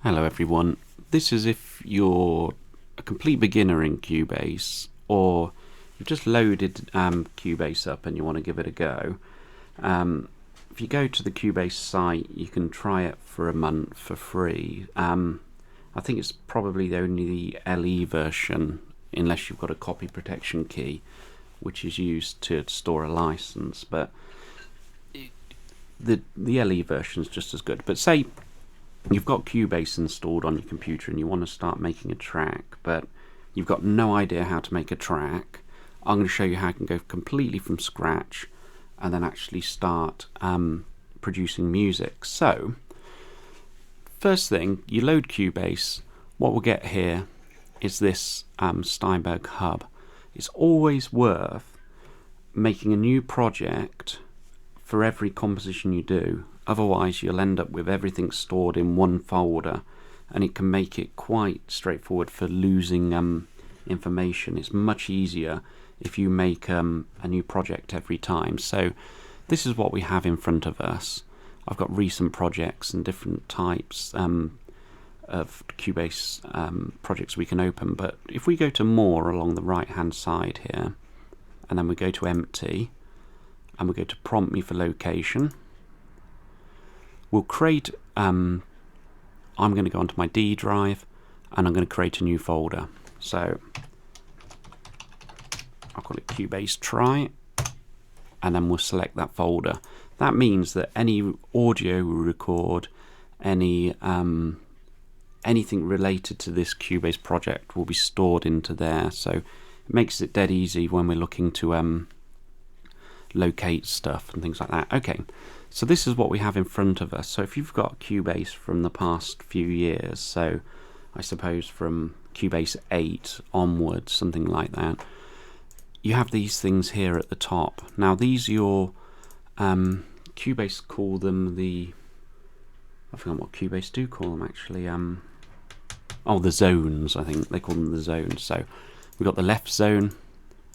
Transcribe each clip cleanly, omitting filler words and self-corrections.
Hello everyone, this is if you're a complete beginner in Cubase or you've just loaded Cubase up and you want to give it a go. If you go to the Cubase site you can try it for a month for free. I think it's probably only the LE version unless you've got a copy protection key which is used to store a license, but the LE version is just as good. But say you've got Cubase installed on your computer and you want to start making a track, but you've got no idea how to make a track. I'm going to show you how you can go completely from scratch and then actually start producing music. So first thing, you load Cubase. What we'll get here is this Steinberg hub. It's always worth making a new project for every composition you do, otherwise you'll end up with everything stored in one folder and it can make it quite straightforward for losing information. It's much easier if you make a new project every time. So this is what we have in front of us. I've got recent projects and different types of Cubase projects we can open, but if we go to more along the right hand side here and then we go to empty and we go to prompt me for location, we'll create, I'm going to go onto my D drive and I'm going to create a new folder. So I'll call it Cubase Try and then we'll select that folder. That means that any audio we record, any anything related to this Cubase project will be stored into there. So it makes it dead easy when we're looking to locate stuff and things like that. Okay, so this is what we have in front of us. So if you've got Cubase from the past few years, so I suppose from Cubase 8 onwards, something like that, you have these things here at the top. Now these are your Cubase call them the, I forgot what Cubase do call them actually, oh, the zones. I think they call them the zones. So we've got the left zone,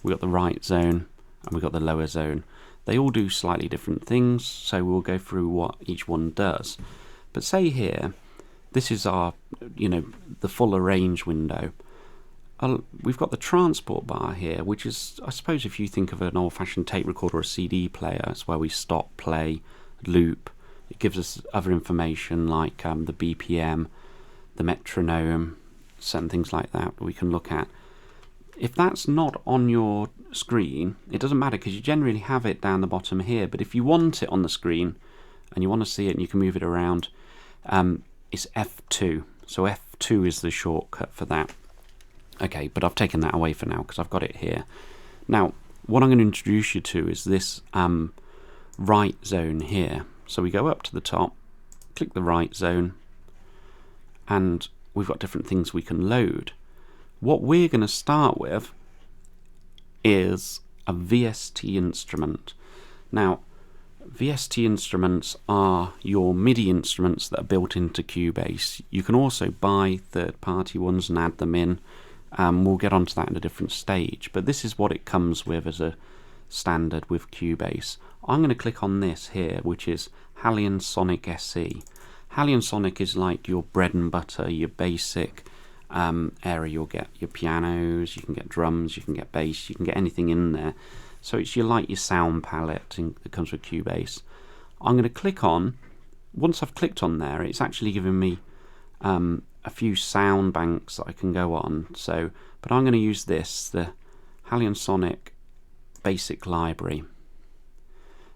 we've got the right zone, and we've got the lower zone. They all do slightly different things, so we'll go through what each one does. But say here, this is our, the full arrange window. We've got the transport bar here, which is, I suppose if you think of an old-fashioned tape recorder or a CD player, it's where we stop, play, loop. It gives us other information like the BPM, the metronome, certain things like that we can look at. If that's not on your screen, it doesn't matter because you generally have it down the bottom here, but if you want it on the screen and you want to see it and you can move it around, it's F2. So F2 is the shortcut for that. Okay, but I've taken that away for now because I've got it here. Now, what I'm going to introduce you to is this right zone here. So we go up to the top, click the right zone, and we've got different things we can load. What we're going to start with is a VST instrument. Now, VST instruments are your MIDI instruments that are built into Cubase. You can also buy third-party ones and add them in. We'll get onto that in a different stage, but this is what it comes with as a standard with Cubase. I'm going to click on this here, which is Halion Sonic SE. Halion Sonic is like your bread and butter, your basic area. You'll get your pianos, you can get drums, you can get bass, you can get anything in there. So it's your sound palette that comes with Cubase. I'm going to click on, once I've clicked on there, it's actually giving me a few sound banks that I can go on. So, but I'm going to use this, the Halion Sonic Basic Library.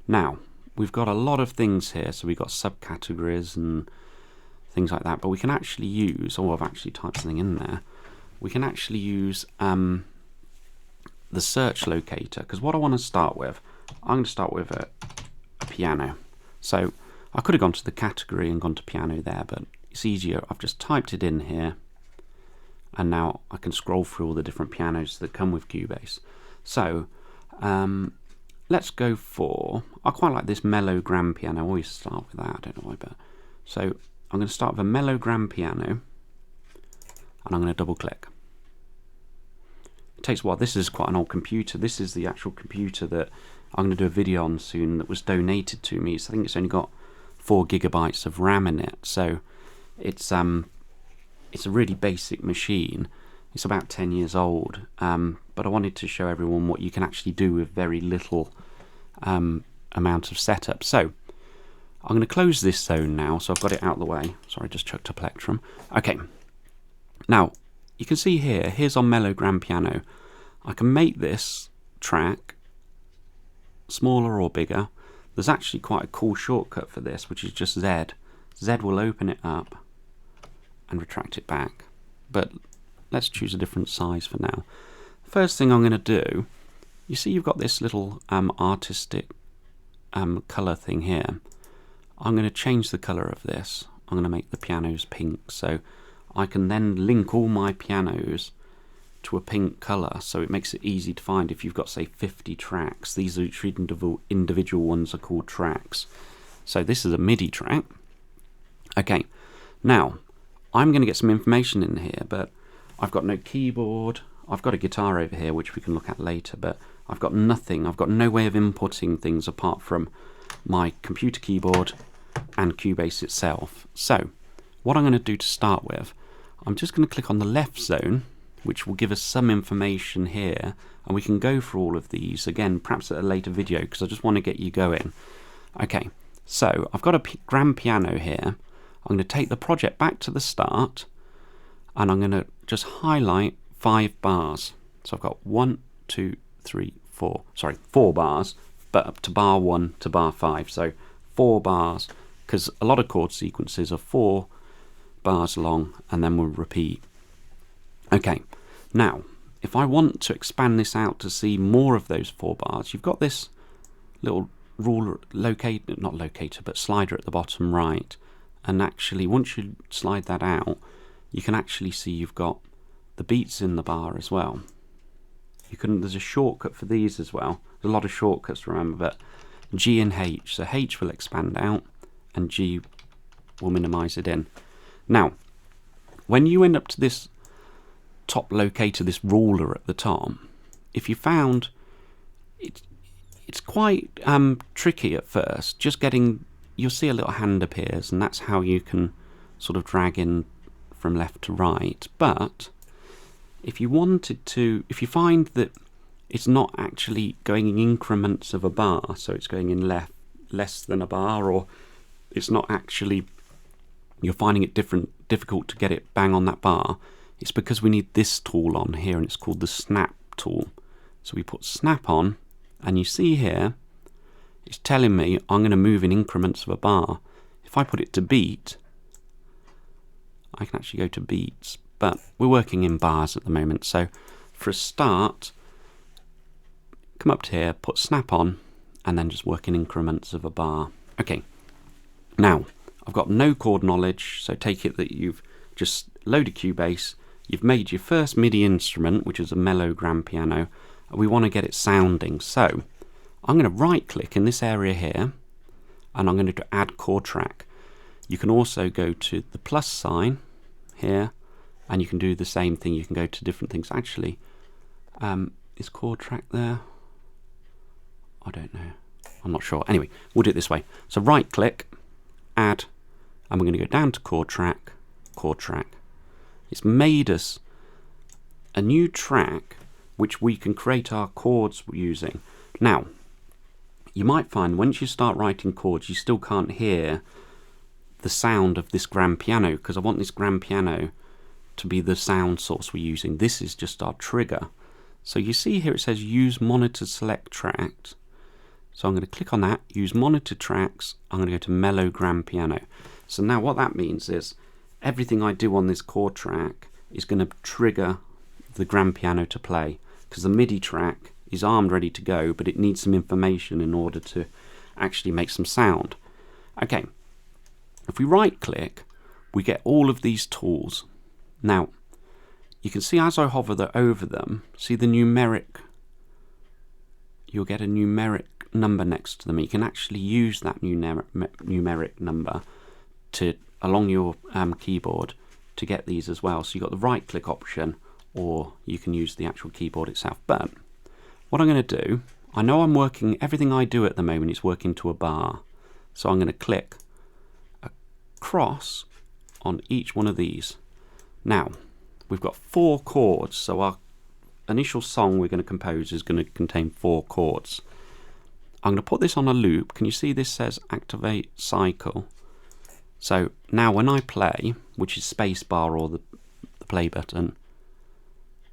Now, we've got a lot of things here, so we've got subcategories and things like that, but we can actually use, I've actually typed something in there, we can actually use the search locator, because what I want to start with, I'm going to start with a piano. So I could have gone to the category and gone to piano there, but it's easier. I've just typed it in here, and now I can scroll through all the different pianos that come with Cubase. So let's go for, I quite like this mellow grand piano. I always start with that, I don't know why, but so I'm going to start with a mellow grand piano and I'm going to double click. It takes a while. This is quite an old computer. This is the actual computer that I'm going to do a video on soon that was donated to me. So I think it's only got 4 GB of RAM in it, so it's it's a really basic machine. It's about 10 years old, but I wanted to show everyone what you can actually do with very little amount of setup. So I'm going to close this zone now, so I've got it out of the way. Sorry, I just chucked a plectrum. Okay, now you can see here, here's our mellow grand piano. I can make this track smaller or bigger. There's actually quite a cool shortcut for this, which is just Z. Z will open it up and retract it back, but let's choose a different size for now. First thing I'm going to do, you see you've got this little artistic colour thing here. I'm going to change the colour of this. I'm going to make the pianos pink, so I can then link all my pianos to a pink colour, so it makes it easy to find if you've got, say, 50 tracks. These are individual ones are called tracks. So this is a MIDI track. Okay, now I'm going to get some information in here, but I've got no keyboard. I've got a guitar over here, which we can look at later, but I've got nothing. I've got no way of inputting things apart from my computer keyboard and Cubase itself. So what I'm going to do to start with, I'm just going to click on the left zone, which will give us some information here, and we can go for all of these again, perhaps at a later video, because I just want to get you going. Okay, so I've got a grand piano here. I'm going to take the project back to the start, and I'm going to just highlight 5 bars. So I've got 4 bars, but up to bar 1 to bar 5. So 4 bars, because a lot of chord sequences are 4 bars long, and then we'll repeat. Okay, now if I want to expand this out to see more of those 4 bars, you've got this little ruler, slider at the bottom right, and actually once you slide that out, you can actually see you've got the beats in the bar as well. There's a shortcut for these as well. There's a lot of shortcuts to remember, but G and H. So H will expand out and G will minimize it in. Now, when you end up to this top locator, this ruler at the top, if you found it's quite tricky at first, just getting, you'll see a little hand appears, and that's how you can sort of drag in from left to right. But if you find that it's not actually going in increments of a bar, so it's going in less than a bar, or it's not actually, you're finding it difficult to get it bang on that bar, it's because we need this tool on here, and it's called the snap tool. So we put snap on, and you see here it's telling me I'm going to move in increments of a bar. If I put it to beat, I can actually go to beats, but we're working in bars at the moment. So for a start, come up to here, put snap on, and then just work in increments of a bar. Okay, now I've got no chord knowledge, so take it that you've just loaded Cubase, you've made your first MIDI instrument, which is a mellow grand piano, and we want to get it sounding. So I'm going to right click in this area here, and I'm going to add chord track. You can also go to the plus sign here, and you can do the same thing. You can go to different things. Actually, is chord track there? I don't know. I'm not sure. Anyway, we'll do it this way. So right click, add, and we're going to go down to chord track, chord track. It's made us a new track which we can create our chords using. Now, you might find once you start writing chords, you still can't hear the sound of this grand piano, because I want this grand piano to be the sound source we're using. This is just our trigger. So you see here it says use monitor select track. So I'm going to click on that, use monitor tracks. I'm going to go to mellow grand piano. So now what that means is everything I do on this chord track is going to trigger the grand piano to play, because the MIDI track is armed ready to go, but it needs some information in order to actually make some sound. Okay, if we right click, we get all of these tools. Now you can see as I hover over them, see the numeric, you'll get a numeric number next to them. You can actually use that numeric number to along your keyboard to get these as well. So you've got the right click option, or you can use the actual keyboard itself. But what I'm going to do, I know I'm working, everything I do at the moment is working to a bar. So I'm going to click across on each one of these. Now, we've got 4 chords, so our initial song we're going to compose is going to contain 4 chords. I'm going to put this on a loop. Can you see this says activate cycle? So now when I play, which is space bar or the play button,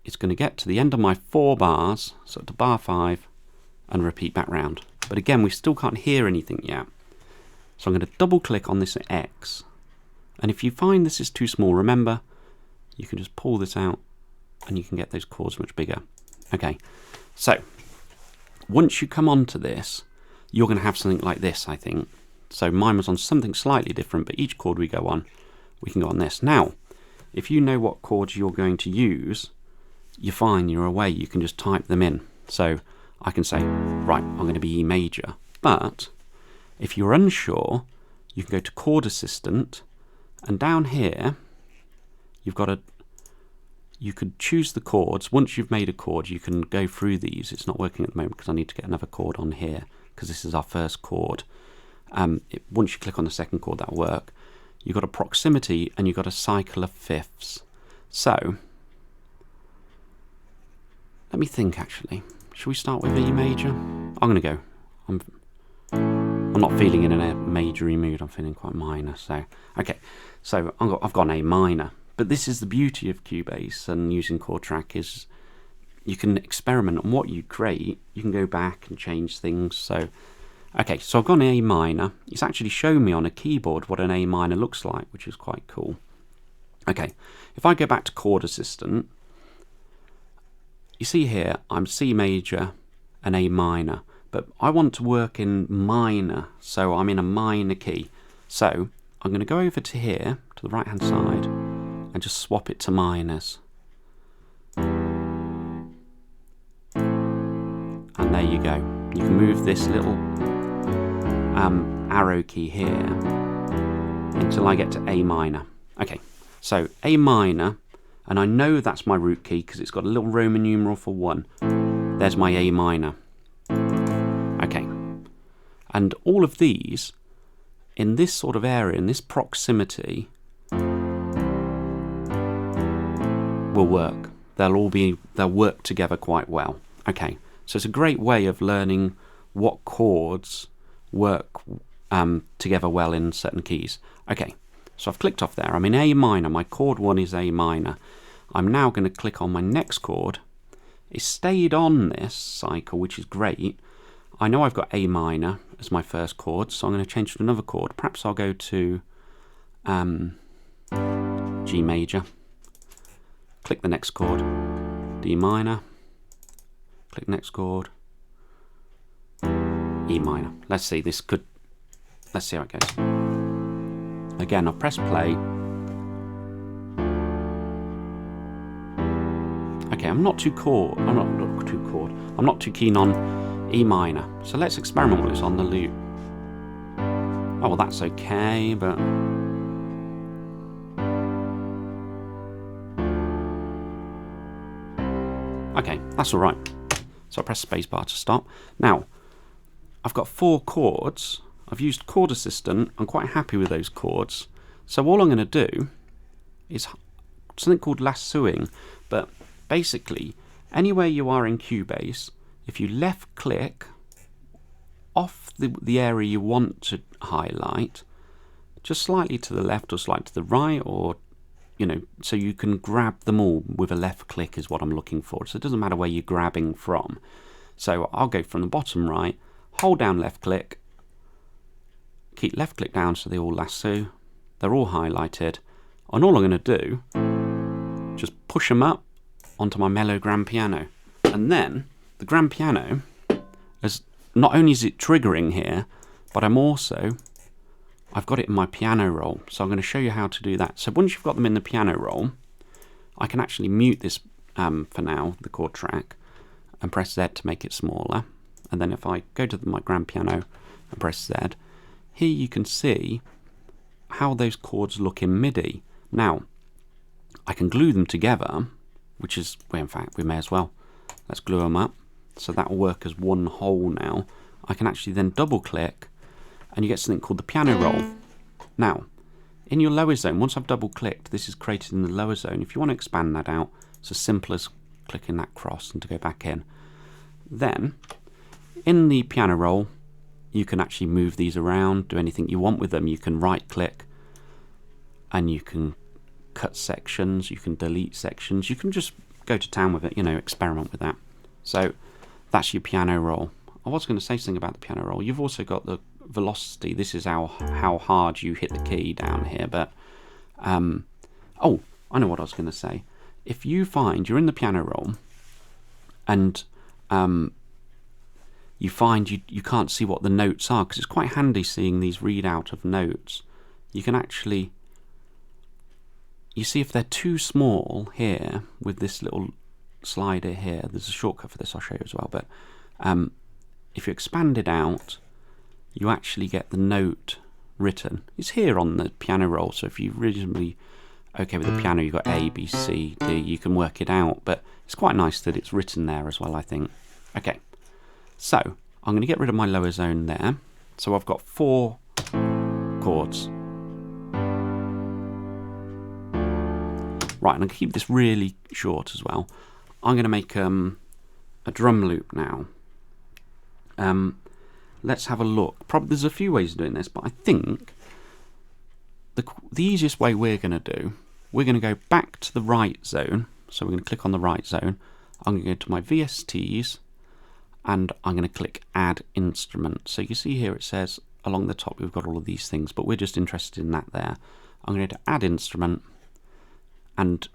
it's going to get to the end of my 4 bars, so to bar 5, and repeat back round. But again, we still can't hear anything yet. So I'm going to double click on this X. And if you find this is too small, remember, you can just pull this out and you can get those chords much bigger. Okay, so once you come onto this, you're going to have something like this, I think. So mine was on something slightly different, but each chord we go on, we can go on this. Now, if you know what chords you're going to use, you're fine, you're away, you can just type them in. So I can say, right, I'm going to be E major. But if you're unsure, you can go to Chord Assistant, and down here, you've got you could choose the chords. Once you've made a chord, you can go through these. It's not working at the moment because I need to get another chord on here because this is our first chord. Once you click on the second chord, that'll work. You've got a proximity and you've got a cycle of fifths. So, let me think actually. Should we start with E major? I'm going to go. I'm not feeling in a major-y mood, I'm feeling quite minor. So, okay, so I've got an A minor. But this is the beauty of Cubase and using Chord Track is you can experiment on what you create. You can go back and change things. So, okay, so I've got an A minor. It's actually shown me on a keyboard what an A minor looks like, which is quite cool. Okay, if I go back to Chord Assistant, you see here I'm C major and A minor, but I want to work in minor, so I'm in a minor key. So I'm going to go over to here, to the right hand side, and just swap it to minors. And there you go. You can move this little arrow key here until I get to A minor. Okay, so A minor, and I know that's my root key because it's got a little Roman numeral for 1. There's my A minor. Okay, and all of these, in this sort of area, in this proximity, will work. They'll work together quite well. Okay, so it's a great way of learning what chords work together well in certain keys. Okay, so I've clicked off there. I'm in A minor. My chord 1 is A minor. I'm now going to click on my next chord. It stayed on this cycle, which is great. I know I've got A minor as my first chord, so I'm going to change to another chord. Perhaps I'll go to G major. Click the next chord, D minor, click next chord, E minor. Let's see how it goes. Again, I'll press play. Okay, I'm not too keen on E minor. So let's experiment with this on the loop. Oh, well, that's okay, but okay, that's all right. So I press spacebar to stop. Now, I've got 4 chords. I've used Chord Assistant. I'm quite happy with those chords. So all I'm going to do is something called lassoing. But basically, anywhere you are in Cubase, if you left click off the area you want to highlight, just slightly to the left or slightly to the right, or so you can grab them all with a left click is what I'm looking for. So it doesn't matter where you're grabbing from. So I'll go from the bottom right, hold down left click, keep left click down so they all lasso. They're all highlighted. And all I'm going to do, just push them up onto my mellow grand piano. And then the grand piano, not only is it triggering here, but I've got it in my piano roll, so I'm going to show you how to do that. So once you've got them in the piano roll, I can actually mute this for now, the chord track, and press Z to make it smaller. And then if I go to my grand piano and press Z, here you can see how those chords look in MIDI. Now, I can glue them together, which is, well, in fact, we may as well. Let's glue them up. So that will work as one whole now. I can actually then double click and you get something called the piano roll. Now, in your lower zone, once I've double clicked, this is created in the lower zone. If you want to expand that out, it's as simple as clicking that cross and to go back in. Then in the piano roll, you can actually move these around, do anything you want with them. You can right click and you can cut sections, you can delete sections, you can just go to town with it, you know, experiment with that. So that's your piano roll. I was going to say something about the piano roll. You've also got the velocity. This is how hard you hit the key down here. But oh, I know what I was going to say. If you find you're in the piano roll and you find you can't see what the notes are, because it's quite handy seeing these readout of notes. You can actually, you see if they're too small here with this little slider here. There's a shortcut for this I'll show you as well. But if you expand it out, you actually get the note written. It's here on the piano roll, so if you're reasonably okay with the piano, you've got A, B, C, D, you can work it out, but it's quite nice that it's written there as well, I think. Okay, so I'm going to get rid of my lower zone there. So I've got 4 chords. Right, and I'm going to keep this really short as well. I'm going to make a drum loop now. Let's have a look. Probably there's a few ways of doing this, but I think the easiest way we're going to do, we're going to go back to the right zone. So we're going to click on the right zone. I'm going to go to my VSTs and I'm going to click Add Instrument. So you can see here it says along the top we've got all of these things, but we're just interested in that there. I'm going to Add Instrument, and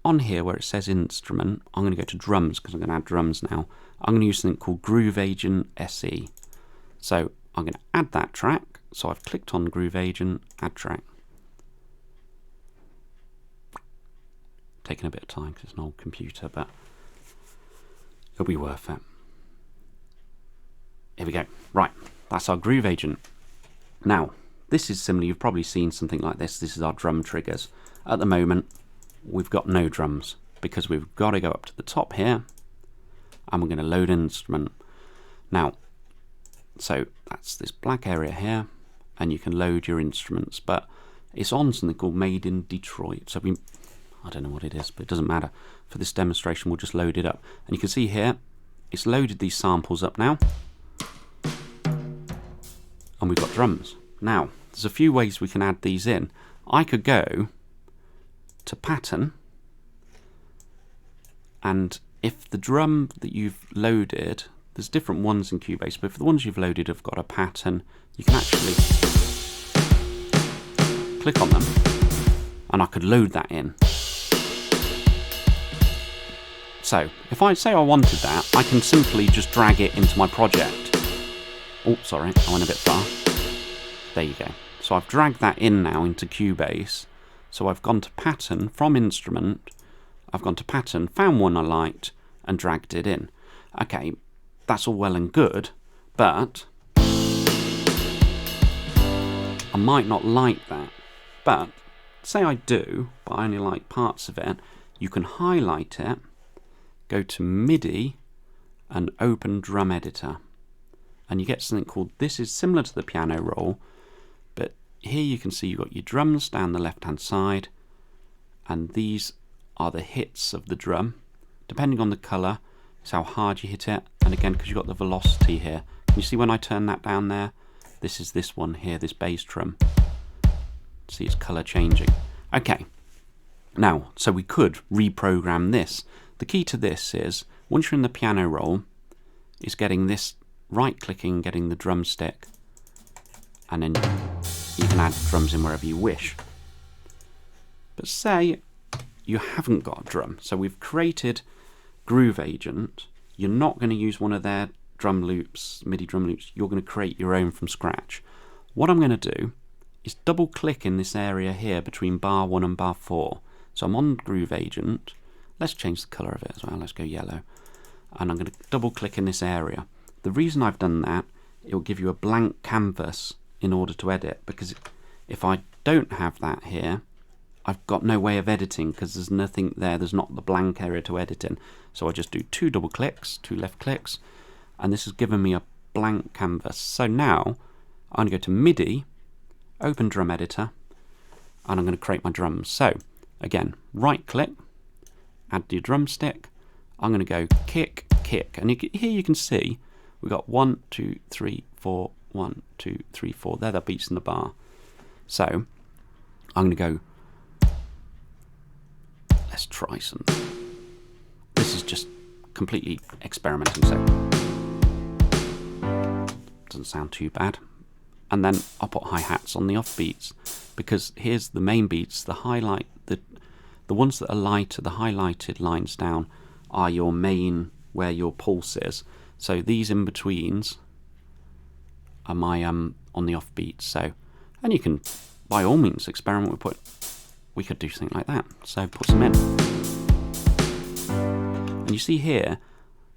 on here where it says Instrument, I'm going to go to Drums because I'm going to add drums now. I'm going to use something called Groove Agent SE. So I'm going to add that track. So I've clicked on Groove Agent, Add Track. Taking a bit of time because it's an old computer, but it'll be worth it. Here we go. Right, that's our Groove Agent. Now, this is similar. You've probably seen something like this. This is our drum triggers. At the moment, we've got no drums because we've got to go up to the top here and we're going to load an instrument. Now, so that's this black area here, and you can load your instruments, but it's on something called Made in Detroit. So I don't know what it is, but it doesn't matter. For this demonstration, we'll just load it up. And you can see here, it's loaded these samples up now. And we've got drums. Now, there's a few ways we can add these in. I could go to Pattern, and if the drum that you've loaded, there's different ones in Cubase, but if the ones you've loaded have got a pattern, you can actually click on them, and I could load that in. So, if I say I wanted that, I can simply just drag it into my project. Oh, sorry, I went a bit far. There you go. So I've dragged that in now into Cubase. So I've gone to Pattern, from Instrument, I've gone to Pattern, found one I liked, and dragged it in. Okay, that's all well and good, but I might not like that. But say I do, but I only like parts of it, you can highlight it, go to MIDI, and open Drum Editor. And you get something called, this is similar to the piano roll, but here you can see you've got your drums down the left hand side, and these are the hits of the drum. Depending on the colour, it's how hard you hit it, and again because you've got the velocity here. Can you see when I turn that down there? This is this one here, this bass drum. See its colour changing. Okay, now, so we could reprogram this. The key to this is, once you're in the piano roll, is getting this, right-clicking, getting the drumstick, and then you can add drums in wherever you wish. But say you haven't got a drum, so we've created Groove Agent. You're not going to use one of their drum loops, MIDI drum loops. You're going to create your own from scratch. What I'm going to do is double-click in this area here between bar 1 and bar 4. So I'm on Groove Agent. Let's change the colour of it as well. Let's go yellow. And I'm going to double-click in this area. The reason I've done that, it will give you a blank canvas in order to edit, because if I don't have that here, I've got no way of editing because there's nothing there. There's not the blank area to edit in. So I just do 2 double clicks, 2 left clicks, and this has given me a blank canvas. So now I'm going to go to MIDI, open Drum Editor, and I'm going to create my drums. So again, right click, add your drumstick. I'm going to go kick, kick, and here you can see we've got 1, 2, 3, 4, 1, 2, 3, 4. They're the beats in the bar. So I'm going to go, let's try some. This is just completely experimenting, so doesn't sound too bad. And then I'll put hi-hats on the off beats, because here's the main beats. The highlight, the ones that are lighter, the highlighted lines down, are your main, where your pulse is. So these in betweens are my on the off beats. So, and you can by all means experiment with we could do something like that. So put some in, and you see here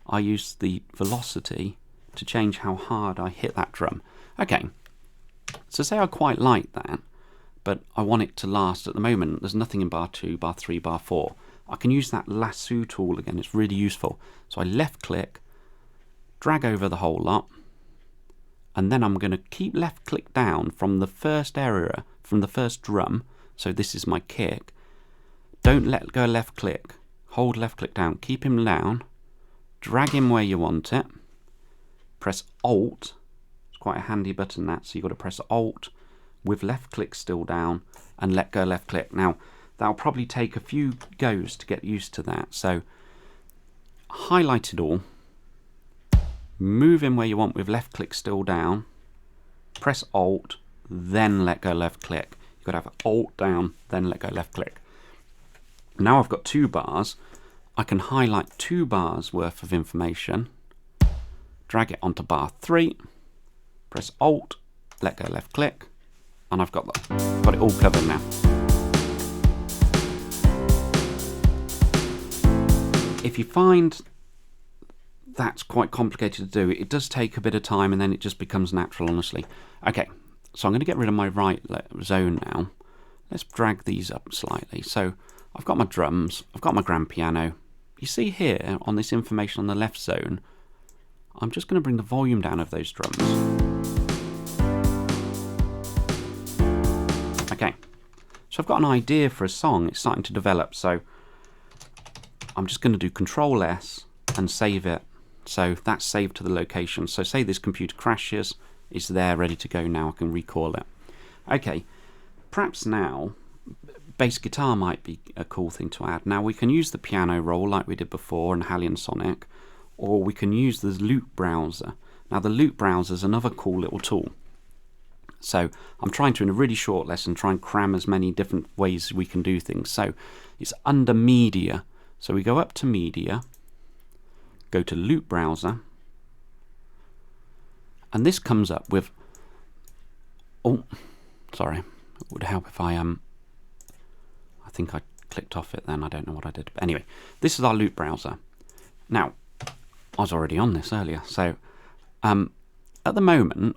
I use the velocity to change how hard I hit that drum. Okay, so say I quite like that, but I want it to last. At the moment there's nothing in bar 2, bar 3, bar 4. I can use that lasso tool again, it's really useful. So I left click, drag over the whole lot, and then I'm going to keep left click down from the first area, from the first drum. So this is my kick. Don't let go left click, hold left click down, keep him down, drag him where you want it, press Alt. It's quite a handy button that, so you've got to press Alt with left click still down and let go left click. Now that'll probably take a few goes to get used to that, so highlight it all, move him where you want with left click still down, press Alt, then let go left click. You've got to have Alt down, then let go left click. Now I've got 2 bars. I can highlight 2 bars worth of information, drag it onto bar 3, press Alt, let go left click, and I've got it all covered now. If you find that's quite complicated to do, it does take a bit of time and then it just becomes natural, honestly. Okay, so I'm going to get rid of my right zone now. Let's drag these up slightly. So I've got my drums, I've got my grand piano. You see here on this information on the left zone, I'm just going to bring the volume down of those drums. Okay, so I've got an idea for a song, it's starting to develop, so I'm just going to do Control S and save it. So that's saved to the location. So say this computer crashes, it's there ready to go now, I can recall it. Okay, perhaps now bass guitar might be a cool thing to add. Now we can use the piano roll like we did before and Hallian Sonic, or we can use the loop browser. Now the loop browser is another cool little tool. So I'm trying to, in a really short lesson, try and cram as many different ways we can do things. So it's under Media. So we go up to Media, go to Loop Browser, and this comes up with, oh, sorry, it would help if I think I clicked off it then, I don't know what I did. But anyway, this is our Loop Browser. Now, I was already on this earlier, so at the moment,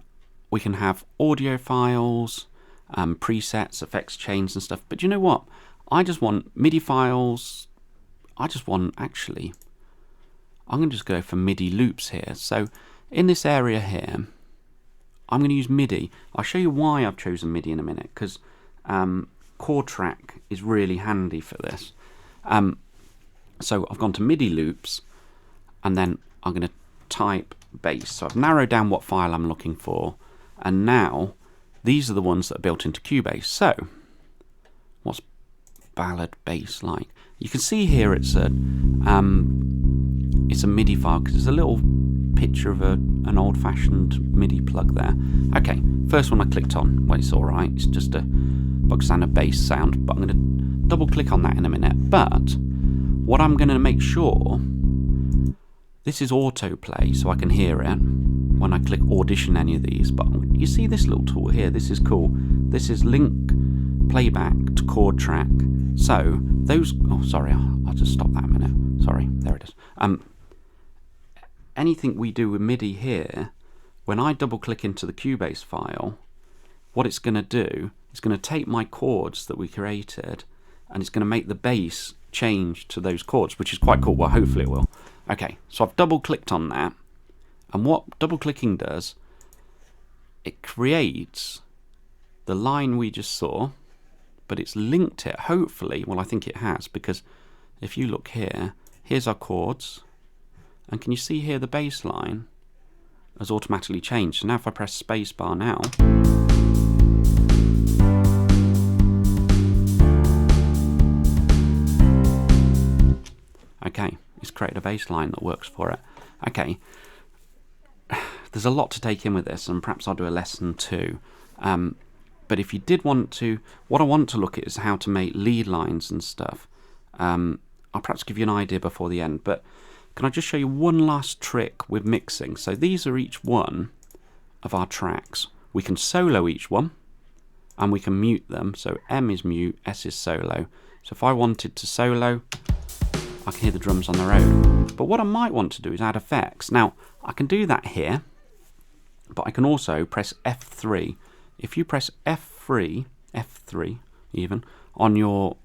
we can have audio files, presets, effects chains and stuff, but you know what? I just want MIDI files. I'm going to just go for MIDI loops here. So in this area here, I'm going to use MIDI. I'll show you why I've chosen MIDI in a minute, because chord track is really handy for this. So I've gone to MIDI loops, and then I'm going to type bass. So I've narrowed down what file I'm looking for, and now these are the ones that are built into Cubase. So what's ballad bass like? You can see here it's a MIDI file because there's a little picture of an old-fashioned MIDI plug there. Okay, first one I clicked on. Well, it's all right. It's just a bog standard bass sound, but I'm going to double-click on that in a minute. But what I'm going to make sure, this is autoplay, so I can hear it when I click audition any of these. But you see this little tool here. This is cool. This is link playback to chord track. So those, oh sorry, I'll just stop that a minute. Sorry, there it is. Anything we do with MIDI here, when I double click into the Cubase file, what it's going to do is going to take my chords that we created and it's going to make the bass change to those chords, which is quite cool. Well, hopefully it will. Okay, so I've double clicked on that, and what double clicking does, it creates the line we just saw, but it's linked it, hopefully, well I think it has, because if you look here, here's our chords, and can you see here the bass line has automatically changed. So now if I press spacebar now, okay, it's created a bass line that works for it. Okay, there's a lot to take in with this, and perhaps I'll do a lesson 2. But if you did want to, what I want to look at is how to make lead lines and stuff. I'll perhaps give you an idea before the end, but can I just show you one last trick with mixing? So these are each one of our tracks. We can solo each one, and we can mute them. So M is mute, S is solo. So if I wanted to solo, I can hear the drums on their own. But what I might want to do is add effects. Now, I can do that here, but I can also press F3. If you press F3 even, on your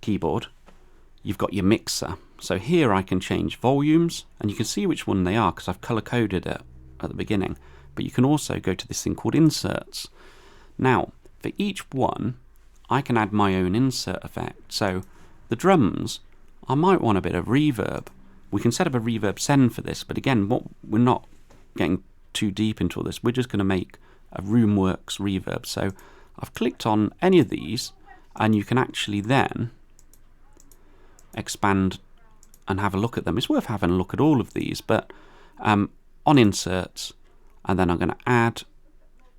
keyboard, you've got your mixer. So here I can change volumes, and you can see which one they are because I've color-coded it at the beginning. But you can also go to this thing called inserts. Now, for each one, I can add my own insert effect. So the drums, I might want a bit of reverb. We can set up a reverb send for this, but again, we're not getting too deep into all this. We're just going to make a Roomworks reverb. So I've clicked on any of these, and you can actually then expand and have a look at them. It's worth having a look at all of these, but on inserts, and then I'm going to add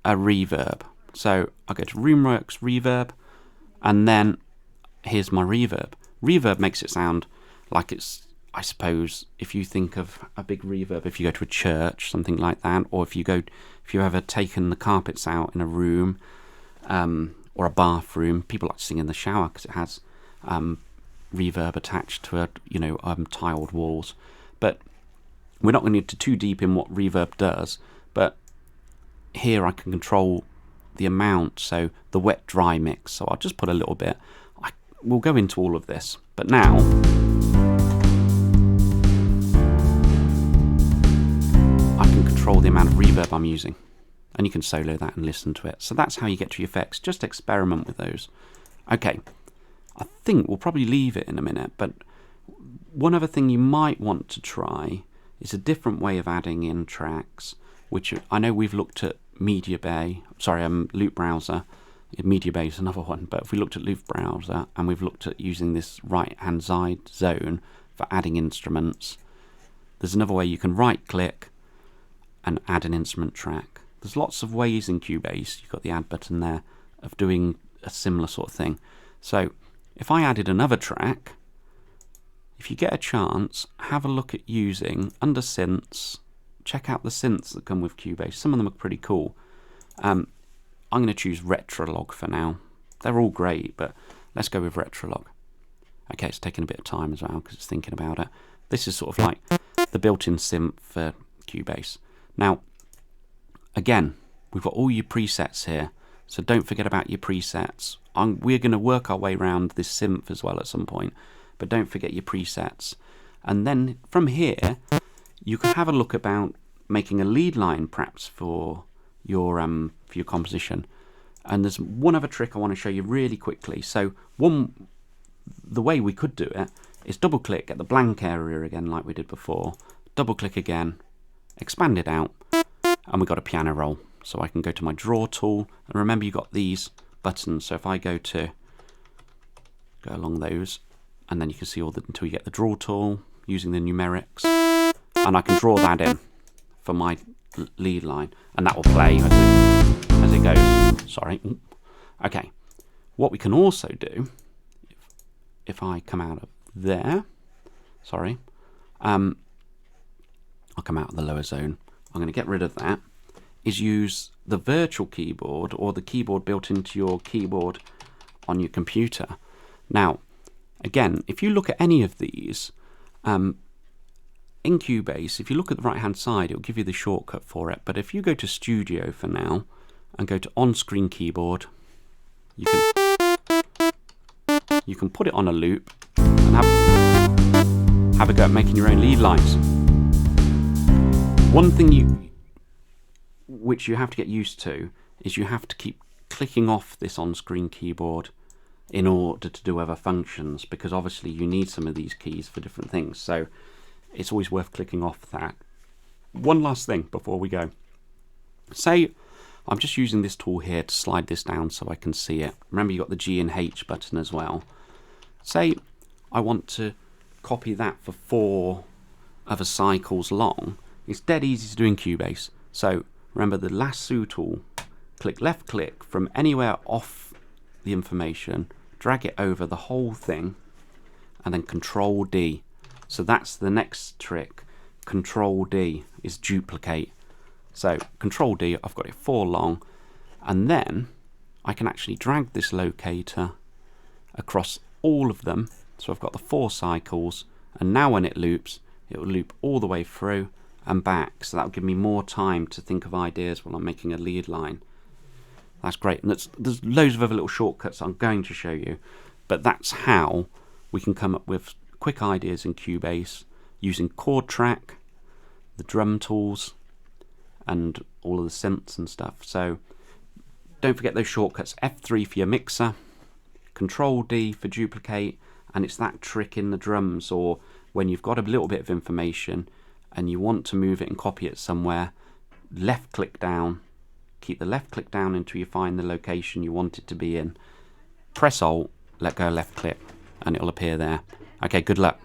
a reverb. So I'll go to Roomworks reverb, and then here's my reverb. Reverb makes it sound like it's, I suppose, if you think of a big reverb, if you go to a church, something like that, or if you've ever taken the carpets out in a room or a bathroom, people like to sing in the shower because it has reverb attached to tiled walls. But we're not going to get too deep in what reverb does. But here I can control the amount, so the wet dry mix. So I'll just put a little bit. We'll go into all of this, but now I can control the amount of reverb I'm using, and you can solo that and listen to it. So that's how you get to your effects. Just experiment with those. Okay, I think we'll probably leave it in a minute, but one other thing you might want to try is a different way of adding in tracks, which I know we've looked at Loop Browser. Media Bay is another one, but if we looked at Loop Browser and we've looked at using this right-hand side zone for adding instruments, there's another way you can right-click and add an instrument track. There's lots of ways in Cubase, you've got the add button there, of doing a similar sort of thing. So if I added another track, if you get a chance, have a look at using, under synths, check out the synths that come with Cubase. Some of them are pretty cool. I'm going to choose Retrolog for now. They're all great, but let's go with Retrolog. Okay, it's taking a bit of time as well because it's thinking about it. This is sort of like the built-in synth for Cubase. Now, again, we've got all your presets here, so don't forget about your presets. We're going to work our way around this synth as well at some point, but don't forget your presets. And then from here, you can have a look about making a lead line perhaps for your composition. And there's one other trick I want to show you really quickly. So the way we could do it is double click at the blank area again like we did before, double click again, expand it out, and we've got a piano roll. So I can go to my draw tool, and remember you've got these buttons, so if I go along those, and then you can see until you get the draw tool using the numerics, and I can draw that in for my lead line, and that will play as it goes. Sorry. Okay. What we can also do, if I come out of there, sorry, I'll come out of the lower zone. I'm going to get rid of that. Is use the virtual keyboard or the keyboard built into your keyboard on your computer. Now, again, if you look at any of these, in Cubase, if you look at the right hand side, it'll give you the shortcut for it. But if you go to Studio for now and go to on-screen keyboard, you can put it on a loop and have a go at making your own lead lines. One thing which you have to get used to is you have to keep clicking off this on-screen keyboard in order to do other functions, because obviously you need some of these keys for different things. So it's always worth clicking off that. One last thing before we go. Say I'm just using this tool here to slide this down so I can see it. Remember, you've got the G and H button as well. Say I want to copy that for 4 other cycles long. It's dead easy to do in Cubase. So remember the lasso tool, click left click from anywhere off the information, drag it over the whole thing, and then Control D. So that's the next trick. Control D is duplicate. So Control D, I've got it 4 long, and then I can actually drag this locator across all of them. So I've got the 4 cycles, and now when it loops, it will loop all the way through and back. So that will give me more time to think of ideas while I'm making a lead line. That's great. And there's loads of other little shortcuts I'm going to show you, but that's how we can come up with quick ideas in Cubase using chord track, the drum tools, and all of the synths and stuff. So don't forget those shortcuts. F3 for your mixer, Control D for duplicate, and it's that trick in the drums, or when you've got a little bit of information and you want to move it and copy it somewhere, left click down, keep the left click down until you find the location you want it to be in, press Alt, let go left click, and it'll appear there. Okay, good luck.